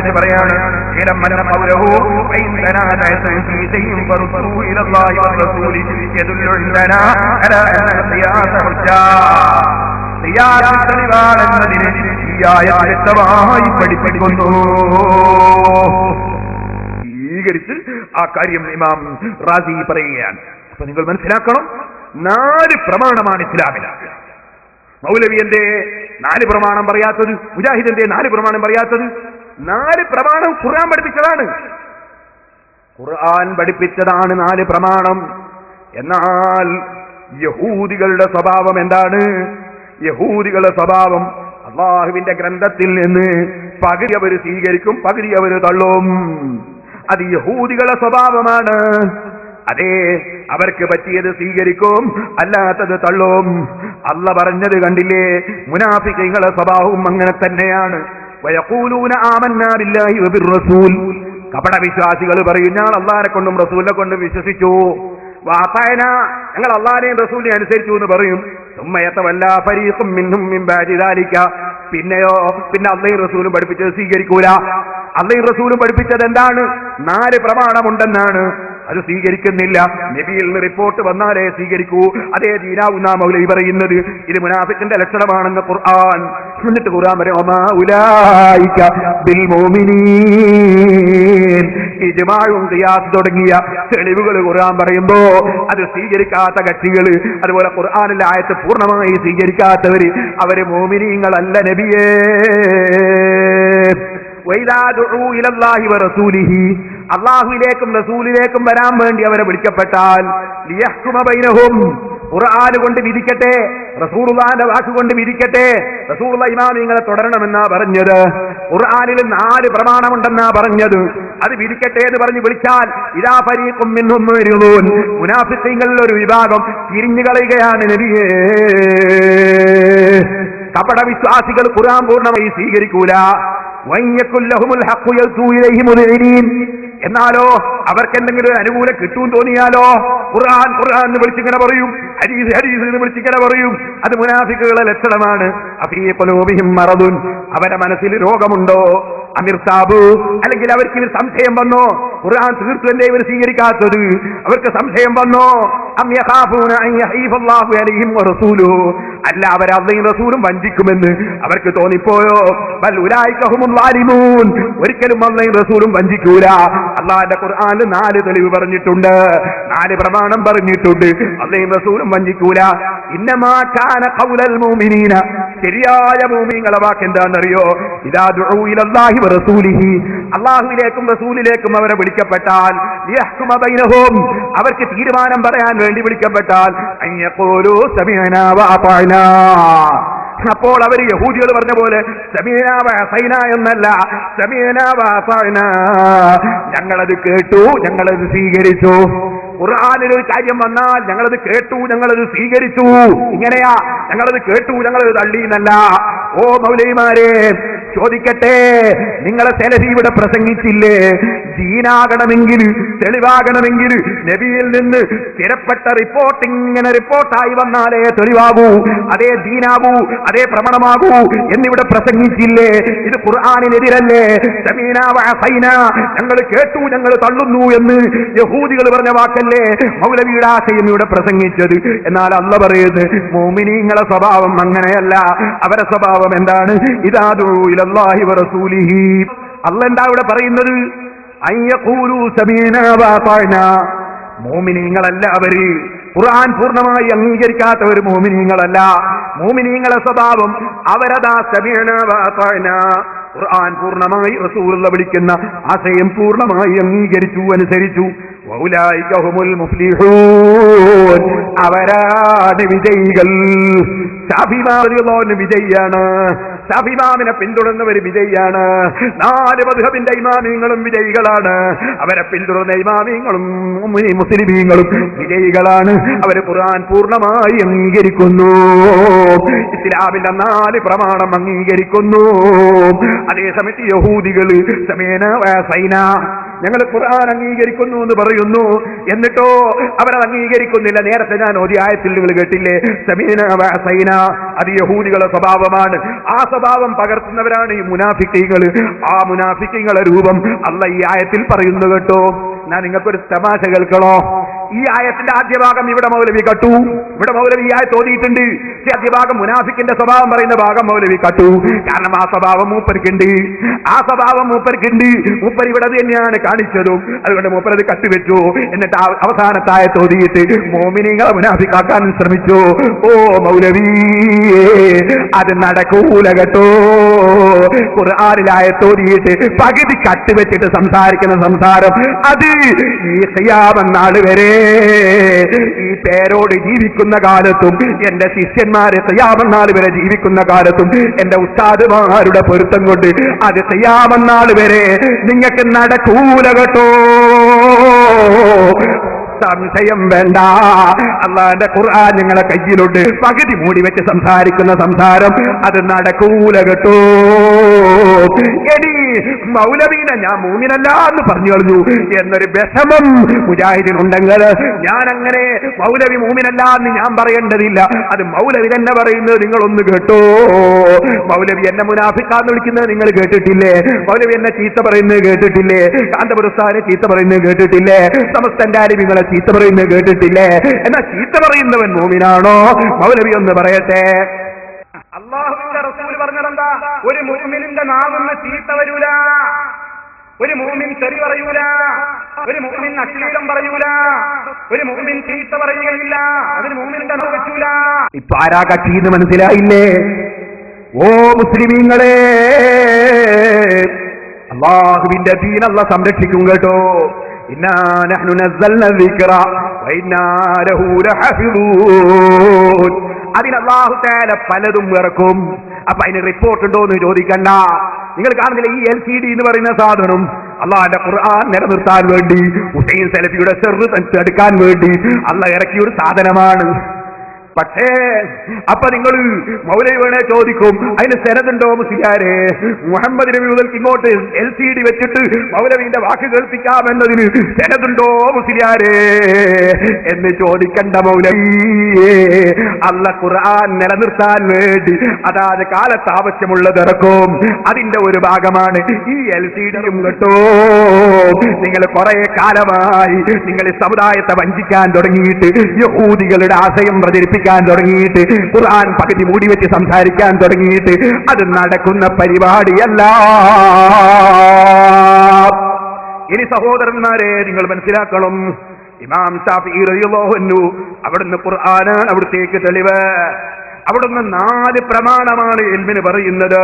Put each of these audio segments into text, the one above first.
കുറിച്ച് പറയാണ്, വ്യക്തമായി പഠിപ്പിക്കുന്നു. സ്വീകരിച്ച് ആ കാര്യം ഇമാം റാസി പറയുകയാണ്. അപ്പൊ നിങ്ങൾ മനസ്സിലാക്കണം, 4 പ്രമാണമാണ് ഇസ്ലാമിൽ. മൗലവി എന്തേ 4 പ്രമാണം പറയാത്തത്? മുജാഹിദ് എന്തേ 4 പ്രമാണം പറയാത്തത്? 4 പ്രമാണം ഖുർആൻ പഠിപ്പിച്ചതാണ്. ഖുർആൻ പഠിപ്പിച്ചതാണ് 4 പ്രമാണം. എന്നാൽ യഹൂദികളുടെ സ്വഭാവം എന്താണ്? യഹൂദികളുടെ സ്വഭാവം അല്ലാഹുവിന്റെ ഗ്രന്ഥത്തിൽ നിന്ന് പകുതി അവർ സ്വീകരിക്കും, പകുതി അവർ തള്ളും. അത് യഹൂദികളുടെ സ്വഭാവമാണ്. അതെ, അവർക്ക് പറ്റിയത് സ്വീകരിക്കും, അല്ലാത്തത് തള്ളും. അല്ല പറഞ്ഞത് കണ്ടില്ലേ, മുനാഫിഖീങ്ങളുടെ സ്വഭാവവും അങ്ങനെ തന്നെയാണ്. വയഖൂലൂന ആമന്നാ ബില്ലാഹി വബിർറസൂൽ. കപട വിശ്വാസികൾ പറയും, ഞാൻ അല്ലാഹനെ കൊണ്ടും റസൂലിനെ കൊണ്ടും വിശ്വസിച്ചു. വഅതഅന, ഞങ്ങൾ അല്ലാഹനെയും റസൂലിനെയും അനുസരിച്ചു എന്ന് പറയും. സുമ്മ യതവല്ലാ ഫരീഖും മിൻഹും മിൻ ബഅദി ദാലിക. പിന്നെയോ, പിന്നെ അല്ലാഹും റസൂലും പഠിപ്പിച്ചത് സ്വീകരിക്കൂല. അല്ലാഹും റസൂലും പഠിപ്പിച്ചത് എന്താണ്? 4 പ്രമാണമുണ്ടെന്നാണ്. അത് സ്വീകരിക്കുന്നില്ല. നബിയിൽ നിന്ന് റിപ്പോർട്ട് വന്നാലേ സ്വീകരിക്കൂ. അതേ ദീനാവുന്ന മൗലവി പറയുന്നത് ഇത് മുനാഫിക്കിന്റെ ലക്ഷണമാണെന്ന് ഖുർആൻ. എന്നിട്ട് ഖുർആൻ പറയും, വമാ ഉലൈക ബിൽ മുഅ്മിനീൻ. ഇജ്മാഉം ഖിയാസ് തുടങ്ങിയ തെളിവുകൾ ഖുർആൻ പറയുമ്പോ അത് സ്വീകരിക്കാത്ത കക്ഷികൾ, അതുപോലെ ഖുർആനിലെ ആയത്ത് പൂർണ്ണമായി സ്വീകരിക്കാത്തവര്, അവര് മുഅ്മിനീങ്ങളല്ല നബിയേ. വൈദാ ദുഊ ഇലല്ലാഹി വറസൂലിഹി, അല്ലാഹുവിലേക്കും റസൂലിലേക്കും വരാൻ വേണ്ടി അവരെ വിളിക്കപ്പെട്ടാൽ, ലിയഹ്കുമ ബൈനഹും, ഖുർആൻ കൊണ്ട് വിധിക്കട്ടെ, റസൂലുള്ളാഹിന്റെ വാക്ക് കൊണ്ട് വിധിക്കട്ടെ. റസൂലുള്ള ഇമാമിങ്ങളെ തുടരണമെന്നാ പറഞ്ഞത്. ഖുർആനിൽ 4 പ്രമാണമുണ്ടെന്നാ പറഞ്ഞത്. അത് വിധിക്കട്ടെ എന്ന് പറഞ്ഞ് വിളിച്ചാൽ ഇദാ ഫരീഖും മിൻഹും മുഅ്രിദൂൻ, മുനാഫിഖീങ്ങളിൽ ഒരു വിഭാഗം തിരിഞ്ഞു കളയുകയാണ് നബിയേ. കപട വിശ്വാസികൾ ഖുർആൻ പൂർണ്ണമായി സ്വീകരിക്കൂല. എന്നാലോ അവർക്ക് എന്തെങ്കിലും ഒരു അനുകൂലം കിട്ടും തോന്നിയാലോ ഖുർആൻ ഖുർആൻ എന്ന് വിളിച്ചിങ്ങനെ പറയും, ഹദീസ് ഹദീസ് എന്ന് വിളിച്ചിങ്ങനെ പറയും. അത് മുനാഫിക്കുകളുടെ ലക്ഷണമാണ്. അഫീ ഖുലൂബിഹിം മറദുൻ, അവരുടെ മനസ്സിൽ രോഗമുണ്ടോ? അമിർതാബു, അല്ലെങ്കിൽ അവർക്ക് സംശയം വന്നോ? ഖുർആൻ തീർത്തു എന്തേ ഇവർ സ്വീകരിക്കാത്തത്? അവർക്ക് സംശയം വന്നോ? അം യഖാഫൂന അൻ യഹീഫല്ലാഹു അലൈഹിം വറസൂലുഹു, അല്ല അവർ അല്ലാഹുവും റസൂലും വഞ്ചിക്കുമെന്ന് അവർക്ക് തോന്നിപ്പോയോ? ബൽ ഉലൈക ഹുമുൽ വാലിമൂൻ, ഒരിക്കലും അല്ലാഹുവും റസൂലും വഞ്ചിക്കൂല. അല്ലാഹുവിന്റെ ഖുർആനിൽ 4 തെളിവ് പറഞ്ഞിട്ടുണ്ട്, 4 പ്രമാണം പറഞ്ഞിട്ടുണ്ട്. അല്ലാഹുവും റസൂലും വഞ്ചിക്കൂല. ഇന്നമാ കാന ഖൗലൽ മുഅ്മിനീന, ശരിയായ മുഅ്മിനീങ്ങളുടെ വാക്ക് എന്താണെന്നറിയോ? ഇദാ ദുഊ ഇലല്ലാഹി വറസൂലിഹി, അല്ലാഹുവിലേക്കും റസൂലിലേക്കും അവരെ വിളിക്കപ്പെട്ടാൽ, ലിയഹ്കുമ ബൈനഹും, അവർക്ക് തീരുമാനം പറയാൻ വേണ്ടി വിളിക്കപ്പെട്ടാൽ, അയ്യഖൂലു സമീഅനാ വഅതഅനാ, അപ്പോൾ അവർ യഹൂദികൾ പറഞ്ഞ പോലെ സമീഅനാ വഅസൈനാ എന്നല്ല, സമീഅനാ വഅതഅനാ, ഞങ്ങളത് കേട്ടു, ഞങ്ങളത് സ്വീകരിച്ചു. ഖുർആനിൽ ഒരു കാര്യം വന്നാൽ ഞങ്ങളത് കേട്ടു, ഞങ്ങളത് സ്വീകരിച്ചു, ഇങ്ങനെയാ. ഞങ്ങളത് കേട്ടു, ഞങ്ങളത് തള്ളി എന്നല്ല. ഓ മൗലവിമാരെ, ചോദിക്കട്ടെ, നിങ്ങളെ സെലഫി ഇവിടെ പ്രസംഗിച്ചില്ലേ? ദീനാകണമെങ്കിൽ, തെളിവാകണമെങ്കിൽ നബിയിൽ നിന്ന് സ്ഥിരപ്പെട്ട റിപ്പോർട്ട് ഇങ്ങനെ റിപ്പോർട്ടായി വന്നാലേ തെളിവാകൂ, അതേ ദീനാകൂ, അതേ പ്രമാണമാകൂ എന്നിവിടെ പ്രസംഗിച്ചില്ലേ? ഇത് ഖുർആനിനെതിരല്ലേ? സമീനാ വഅസൈനാ, ഞങ്ങൾ കേട്ടു, ഞങ്ങൾ തള്ളുന്നു എന്ന് യഹൂദികൾ പറഞ്ഞ വാക്കല്ലേ മൗലവിയുടെ ആശയം ഇവിടെ പ്രസംഗിച്ചത്? എന്നാൽ അല്ലാഹു പറയുന്നത് മുഅ്മിനീങ്ങളുടെ സ്വഭാവം അങ്ങനെയല്ല. അവരുടെ സ്വഭാവം എന്താണ്? ഇദാ ദുഊ ഇലല്ലാഹി വറസൂലിഹി, അല്ലാഹു എന്താ ഇവിടെ പറയുന്നത്? അയ്യഖൂലു സമീനാ വഅതഅനാ, മുഅ്മിനീങ്ങളല്ല അവര്. ഖുർആൻ പൂർണ്ണമായി അംഗീകരിക്കാത്തവർ മുഅ്മിനീങ്ങളല്ല. മുഅ്മിനീങ്ങളുടെ സ്വഭാവം അവരദാ സമീനാ വഅതഅനാ, ഖുർആൻ പൂർണ്ണമായി റസൂലുള്ള വിളിക്കുന്ന ആശയം പൂർണ്ണമായി അംഗീകരിച്ചു, അനുസരിച്ചു. വൗലൈക ഹുമുൽ മുഫ്ലിഹൂൻ, അവരാണ് വിജയികൾ. ശാഫിഈ വിജയിയാണ്, ശാഫിഈനെ പിന്തുടർന്നവർ വിജയിയാണ്. 4 മദ്ഹബിന്റെ ഇമാമിങ്ങളും വിജയികളാണ്. അവരെ പിന്തുടർന്ന ഇമാമിങ്ങളും മുസ്ലിമീങ്ങളും വിജയികളാണ്. അവർ ഖുർആൻ പൂർണ്ണമായി അംഗീകരിക്കുന്നു, ഇസ്ലാമിന്റെ 4 പ്രമാണം അംഗീകരിക്കുന്നു. അതേസമയത്ത് യഹൂദികൾ സമീനാ വഅസൈനാ, ഞങ്ങൾ ഖുർആൻ അംഗീകരിക്കുന്നു എന്ന് പറയുന്നു, എന്നിട്ടോ അവരത് അംഗീകരിക്കുന്നില്ല. നേരത്തെ ഞാൻ ഓതിയ ആയത്തിൽ നിങ്ങൾ കേട്ടില്ലേ, സമീന വഅസൈന, അത് യഹൂദികളുടെ സ്വഭാവമാണ്. ആ സ്വഭാവം പകർത്തുന്നവരാണ് ഈ മുനാഫിക്കീങ്ങൾ. ആ മുനാഫിക്കീങ്ങളെ രൂപം അല്ലാഹ് ഈ ആയത്തിൽ പറയുന്നു കേട്ടോ. ഞാൻ നിങ്ങൾക്കൊരു തമാശ കേൾക്കണോ? ഈ ആയത്തിന്റെ ആദ്യ ഭാഗം ഇവിടെ മൗലവി കട്ടു, ഇവിടെ മൗലവി ഈ ആയത്ത് ഓതിയിട്ടുണ്ട്. പക്ഷെ ആദ്യ ഭാഗം മുനാഫിക്കിന്റെ സ്വഭാവം പറയുന്ന ഭാഗം മൗലവി കട്ടു. കാരണം ആ സ്വഭാവം മൂപ്പർക്കുണ്ട്, ആ സ്വഭാവം മൂപ്പർക്കുണ്ട്. മൂപ്പർ ഇവിടെ തന്നെയാണ് കാണിച്ചതും, അതുകൊണ്ട് മൂപ്പരത് കട്ടുവെച്ചു. എന്നിട്ട് അവസാനത്തെ ആയത്ത് ഓതിയിട്ട് മോമിനിങ്ങളെ മുനാഫിക്കാക്കാൻ ശ്രമിച്ചു. ഓ മൗലവി, അത് നടക്കൂല കേട്ടോ. ഖുർആനിലായത്ത് ഓതിയിട്ട് പകുതി കട്ടുവെച്ചിട്ട് സംസാരിക്കുന്ന സംസാരം, അത് ഈ ഖിയാമത്ത് നാൾ വരെ ഈ പേരോട് ജീവിക്കുന്ന കാലത്തും, എന്റെ ശിഷ്യന്മാരെ ഖിയാമത്ത് നാൾ വരെ ജീവിക്കുന്ന കാലത്തും, എന്റെ ഉസ്താദുമാരുടെ പൊരുത്തം കൊണ്ട് അത് ഖിയാമത്ത് നാൾ വരെ നിങ്ങൾക്ക് നടക്കൂല കേട്ടോ. സംശയം വേണ്ട, അല്ലാഹുവിന്റെ ഖുർആൻ നിങ്ങളെ കയ്യിലുണ്ട്. പകുതി മൂടി വെച്ച് സംസാരിക്കുന്ന സംസാരം അത് നടക്കൂല കേട്ടോ. ഇനി മൗലവീനെ ഞാൻ മൂമിനല്ല എന്ന് പറഞ്ഞു കളഞ്ഞു എന്നൊരു വിഷമം മുജാഹിദിനുണ്ടെങ്കിൽ, ഞാൻ അങ്ങനെ മൗലവി മൂമിനല്ല എന്ന് ഞാൻ പറയേണ്ടതില്ല. അത് മൗലവി തന്നെ പറയുന്നത് നിങ്ങളൊന്ന് കേട്ടോ. മൗലവി എന്നെ മുനാഫിക്കാന്ന് വിളിക്കുന്നത് നിങ്ങൾ കേട്ടിട്ടില്ലേ? മൗലവി എന്നെ ചീത്ത പറയുന്നത് കേട്ടിട്ടില്ലേ? കാന്തപുരസ്ഥാനെ ചീത്ത പറയുന്നത് കേട്ടിട്ടില്ലേ? സമസ്തന്റെ ആലിമികളെ ചീത്ത പറയുന്നത് കേട്ടിട്ടില്ലേ? എന്നാ ചീത്ത പറയുന്നവൻ മൂമിനാണോ? മൗലവി ഒന്ന് പറയട്ടെ. അല്ലാഹുവിന്റെ റസൂൽ പറഞ്ഞതെന്താ? ഒരു മുഅ്മിനിന്റെ നാവിന്ന് ചീത്ത വരൂല, ഒരു മുഅ്മിൻ തെറി പറയൂല, ഒരു മുഅ്മിൻ അശ്ലീലം പറയൂല, ഒരു മുഅ്മിൻ ചീത്ത പറയുകയില്ല, അതിന് മുഅ്മിനിന്റെ നാവ് പറ്റൂല. ഇപ്പൊ ആരാ കക്ഷീന്ന് മനസ്സിലായില്ലേ? ഓ മുസ്ലിമീങ്ങളെ, അല്ലാഹുവിന്റെ ദീൻ അല്ലാഹ് സംരക്ഷിക്കും കേട്ടോ. ഇന്നാ നഹ്നു നസ്സൽന ദിക്റ വഇന്നാ ലഹു ലഹഫിദൂൻ. അതിന് അല്ലാഹു തആല പലതും ഇറക്കും. അപ്പൊ അതിന് റിപ്പോർട്ട് ഉണ്ടോ എന്ന് ചോദിക്കണ്ട. നിങ്ങൾ കാണുന്നില്ല ഈ LCD എന്ന് പറയുന്ന സാധനം, അള്ളാഹുവിന്റെ ഖുർആൻ നിലനിർത്താൻ വേണ്ടി, ഹുസൈൻ സലഫിയുടെ ചെറു തടുക്കാൻ വേണ്ടി അള്ളാഹ് ഇറക്കിയ ഒരു സാധനമാണ്. പക്ഷേ അപ്പൊ നിങ്ങൾ മൗലവി വേണേ ചോദിക്കും, അതിന് സെനതുണ്ടോ മുസ്ലിയാരെ? മുഹമ്മദ് നബി മുതൽക്ക് ഇങ്ങോട്ട് LCD വെച്ചിട്ട് മൗലവിന്റെ വാക്ക് കേൾപ്പിക്കാമെന്നതിന് സെനതുണ്ടോ മുസ്ലിയാരെ എന്ന് ചോദിക്കണ്ട മൗലവിയെ. അല്ലാഹ് ഖുർആൻ നിലനിർത്താൻ വേണ്ടി അതാത് കാലത്ത് ആവശ്യമുള്ളത് ഇറക്കും. അതിന്റെ ഒരു ഭാഗമാണ് ഈ LCDയും കേട്ടോ. നിങ്ങൾ കുറെ കാലമായി നിങ്ങൾ ഈ സമുദായത്തെ വഞ്ചിക്കാൻ തുടങ്ങിയിട്ട്, യഹൂദികളുടെ ആശയം പ്രചരിപ്പിക്കാൻ തുടങ്ങിയിട്ട്, ഖുർആൻ പകുതി മൂടി വെച്ച് സംസാരിക്കാൻ തുടങ്ങിയിട്ട്, അത് നടക്കുന്ന പരിപാടിയല്ല. ഇനി സഹോദരന്മാരെ നിങ്ങൾ മനസ്സിലാക്കണം, ഇമാം ശാഫിഈ റളിയല്ലാഹു അൻഹു അവിടുന്ന് ഖുർആനാണ് അവിടത്തേക്ക് തെളിവ്. അവിടുന്ന് 4 പ്രമാണമാണ് ഇൽമിന് പറയുന്നത്.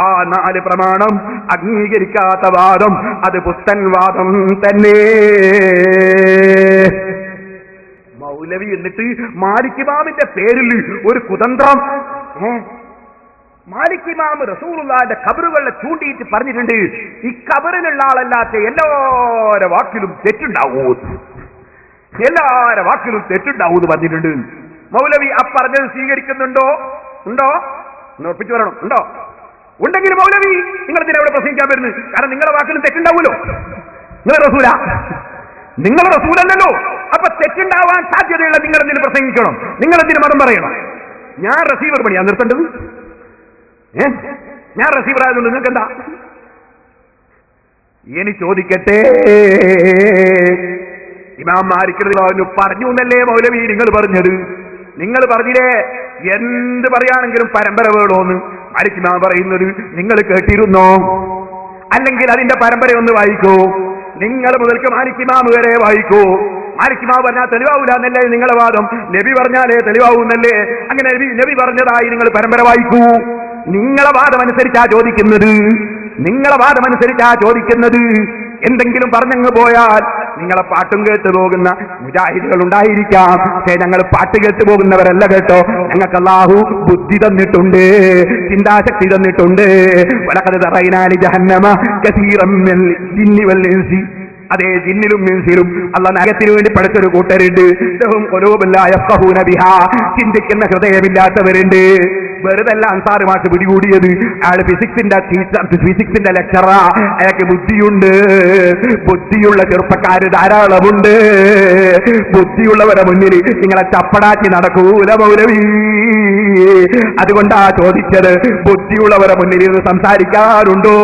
ആ 4 പ്രമാണം അംഗീകരിക്കാത്ത വാദം അത് പുത്തൻ വാദം തന്നെ. മൗലവി എന്നിട്ട് മാലിക് ഇമാമിന്റെ പേരിൽ ഒരു കുതന്ത്രം. മാലിക് ഇമാം റസൂലുള്ളാഹിന്റെ ഖബറുകളെ ചൂണ്ടിയിട്ട് പറഞ്ഞിട്ടുണ്ട്, ഈ ഖബറിലുള്ള ആളല്ലാത്ത എല്ലാവരുടെ വാക്കിലും തെറ്റുണ്ടാവൂ, എല്ലാവരുടെ വാക്കിലും തെറ്റുണ്ടാവൂ എന്ന് പറഞ്ഞിട്ടുണ്ട്. മൗലവി പറഞ്ഞത് സ്വീകരിക്കുന്നുണ്ടോ? ഉണ്ടോ? ഉറപ്പിച്ചു പറയണം. ഉണ്ടോ? ഉണ്ടെങ്കിൽ മൗലവി നിങ്ങൾ ഇതിനെ എവിടെ പ്രസംഗിക്കാൻ വരുന്നത്? കാരണം നിങ്ങളുടെ വാക്കിലും തെറ്റുണ്ടാവൂലോ. നിങ്ങൾ റസൂലല്ലല്ലോ. അപ്പൊ തെറ്റുണ്ടാവാൻ സാധ്യതയുള്ള നിങ്ങൾ എന്തിനു പ്രസംഗിക്കണം? നിങ്ങൾ എന്തിനു മതം പറയണം? ഞാൻ റസീവർ പണിയാ നിർത്തേണ്ടത്? ഞാൻ റസീവർ ആയതുകൊണ്ട് നിങ്ങൾക്ക് എന്താ? ഇനി ചോദിക്കട്ടെ, ഇമാം മാലിക് പറഞ്ഞു എന്നല്ലേ മൗലവി നിങ്ങൾ പറഞ്ഞത്? നിങ്ങൾ പറഞ്ഞില്ലേ എന്ത് പറയാണെങ്കിലും പരമ്പര വേണോന്ന്? മാലിക് ഇമാം പറയുന്നത് നിങ്ങൾ കേട്ടിരുന്നോ? അല്ലെങ്കിൽ അതിന്റെ പരമ്പര ഒന്ന് വായിക്കൂ. നിങ്ങൾ മുതൽക്ക് മാലിക് ഇമാം വരെ വായിക്കൂ. മാലിക് ഇമാം പറഞ്ഞാൽ തെളിവാവൂല എന്നല്ലേ നിങ്ങളെ വാദം? നബി പറഞ്ഞാലേ തെളിവാവൂന്നല്ലേ? അങ്ങനെ നബി പറഞ്ഞതായി നിങ്ങൾ പരമ്പര വായിക്കൂ. നിങ്ങളെ വാദം അനുസരിച്ചാ ചോദിക്കുന്നത്, നിങ്ങളെ വാദം അനുസരിച്ചാ ചോദിക്കുന്നത്. എന്തെങ്കിലും പറഞ്ഞങ്ങ് പോയാൽ നിങ്ങളെ പാട്ടും കേട്ടു പോകുന്ന മുജാഹിദുകൾ ഉണ്ടായിരിക്കാം. പക്ഷേ ഞങ്ങൾ പാട്ട് കേട്ടു പോകുന്നവരല്ല കേട്ടോ. ഞങ്ങൾക്ക് അല്ലാഹു ബുദ്ധി തന്നിട്ടുണ്ട്, ചിന്താശക്തി തന്നിട്ടുണ്ട്. വലഖദ് തറൈനാ ജഹന്നമ കസീറൻ മിനൽ ജിന്നി വൽ ഇൻസി. അതേ ജിന്നിലും ഇൻസിലും അല്ലാഹു നരകത്തിന് വേണ്ടി പഠിച്ചൊരു കൂട്ടരുണ്ട്. ലഹും ഖുലൂബുൻ ലാ യഫ്ഖഹൂന ബിഹാ. ചിന്തിക്കുന്ന ഹൃദയമില്ലാത്തവരുണ്ട്. വെറുതെ അല്ല അൻസാർ മാഷ് പിടികൂടിയത്. അയാൾ ഫിസിക്സിന്റെ ലെക്ചറാ. അയാൾക്ക് ബുദ്ധിയുണ്ട്. ബുദ്ധിയുള്ള ചെറുപ്പക്കാര് ധാരാളമുണ്ട്. ബുദ്ധിയുള്ളവരുടെ മുന്നിൽ നിങ്ങളെ ചപ്പടാക്കി നടക്കൂല മൗലവി. അതുകൊണ്ടാ ചോദിച്ചത്, ബുദ്ധിയുള്ളവരുടെ മുന്നിൽ ഇത് സംസാരിക്കാറുണ്ടോ?